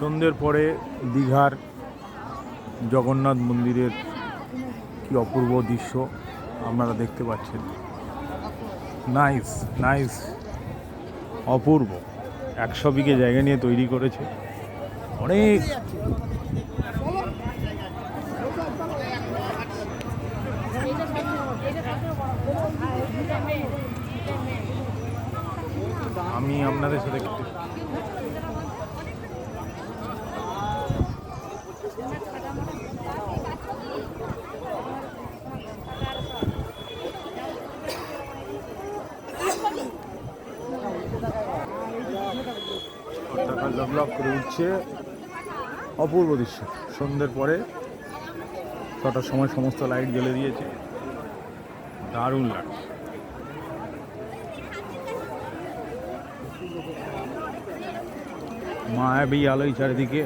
সন্ধ্যের পরে দীঘার জগন্নাথ মন্দিরের কি অপূর্ব দৃশ্য আপনারা দেখতে পাচ্ছেন। নাইস নাইস, অপূর্ব। 100 বিঘে জায়গা নিয়ে তৈরি করেছে। অনেক আমি আপনাদের সাথে লক করে উঠছে। অপূর্ব দৃশ্য। সন্ধ্যের পরে 6টার সময় সমস্ত লাইট জ্বেলে দিয়েছে, দারুণ লাগছে। মায়াবী আলোয় চারিদিকে।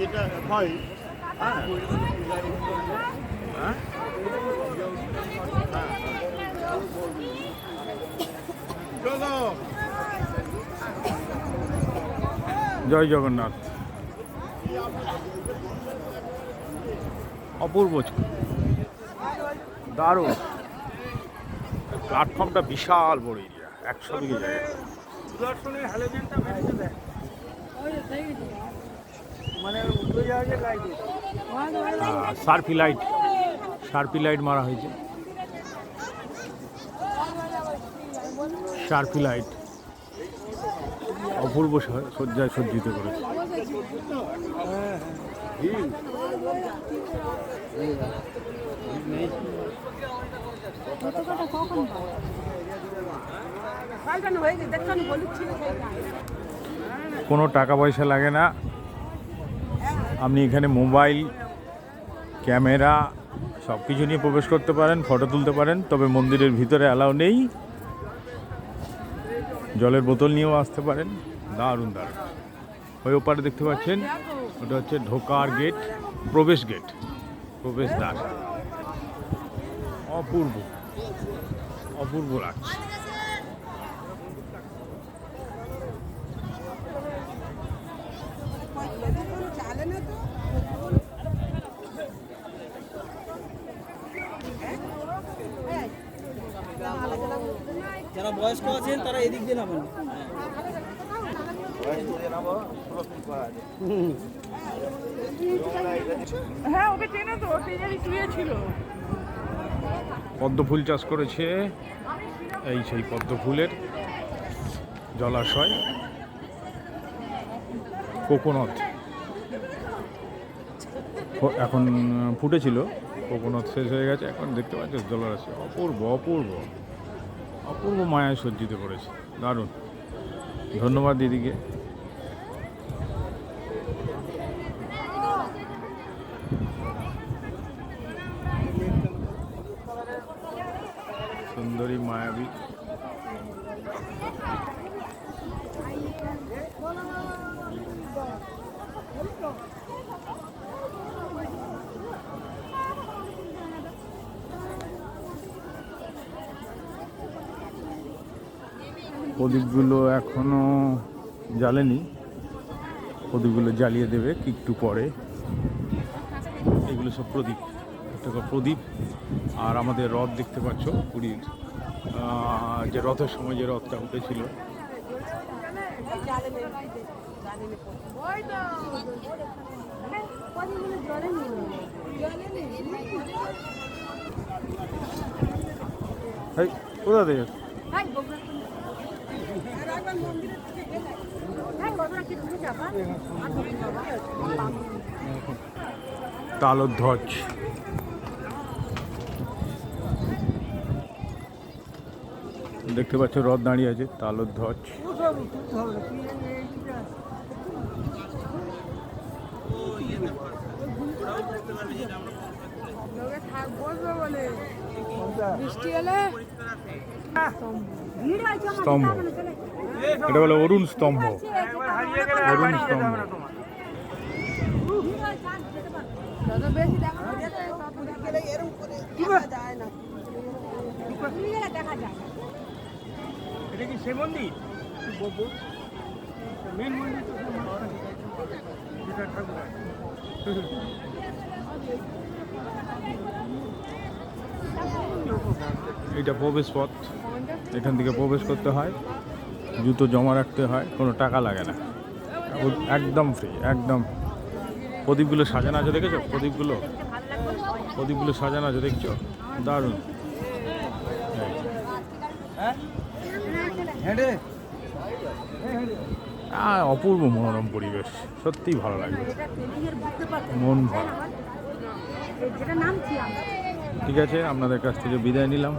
এটা হয় জয় জগন্নাথ। অপূর্ব, দারুণ। প্ল্যাটফর্মটা বিশাল বড় এরিয়া, 100 বিঘে জায়গা। সার্পি লাইট মারা হয়েছে। সার্পি লাইট অপূর্ব সজ্জায় সজ্জিত করেছে। কোনো টাকা পয়সা লাগে না। আপনি এখানে মোবাইল, ক্যামেরা সব কিছু নিয়ে প্রবেশ করতে পারেন, ফটো তুলতে পারেন। তবে মন্দিরের ভিতরে অ্যালাউ নেই। জলের বোতল নিয়েও আসতে পারেন। দারুণ দারুণ। ওই ওপারে দেখতে পাচ্ছেন, ওটা হচ্ছে ঢোকার গেট, প্রবেশ গেট, প্রবেশদ্বার। অপূর্ব অপূর্ব লাগছে। যারা বয়স্ক আছেন তারা এদিক দিয়ে নামেন। হ্যাঁ, ওকে চেনো তো, শুয়েছিল। পদ্ম ফুল চাষ করেছে। এই সেই পদ্ম ফুলের জলাশয়। কোকোনাট এখন ফুটেছিল, কোকোনাট শেষ হয়ে গেছে। এখন দেখতে পাচ্ছ জলাশয়। অপূর্ব অপূর্ব অপূর্ব মায়ায় সজ্জিত করেছে। দারুণ। ধন্যবাদ দিদিকে। সুন্দরী মায়াবী। প্রদীপগুলো এখনো জ্বালেনি, প্রদীপগুলো জ্বালিয়ে দেবে একটু পরে। এগুলো সব প্রদীপ, একটা প্রদীপ। আর আমাদের রথ দেখতে পাচ্ছ, পুরীর যে রথের সময় যে রথটা উঠেছিল। কোথা থেকে তালধ্বজ। দেখতে পাচ্ছ রথ দাঁড়িয়ে আছে, তালধ্বজ। স্তম্ভ, এটা বলে অরুণ স্তম্ভ। অরুণ স্তম্ভ। যত বেশি দেখা গেলে এরকম করে দেখা যায় না দেখা যায় এটা কি সে মন্দির মেন মন্দির তো যেটা ঠাকুর আছে। এটা প্রবেশ পথ, এখান থেকে প্রবেশ করতে হয়, জুতো জমা রাখতে হয়, কোনো টাকা লাগে না, একদম ফ্রি একদম। প্রদীপগুলো সাজানো আছে দেখেছো? প্রদীপগুলো সাজানো আছে দেখছো? দারুণ। অপূর্ব মনোরম পরিবেশ, সত্যিই ভালো লাগবে, মন ভালো। ঠিক আছে, আপনাদের কাছ থেকে বিদায় নিলাম।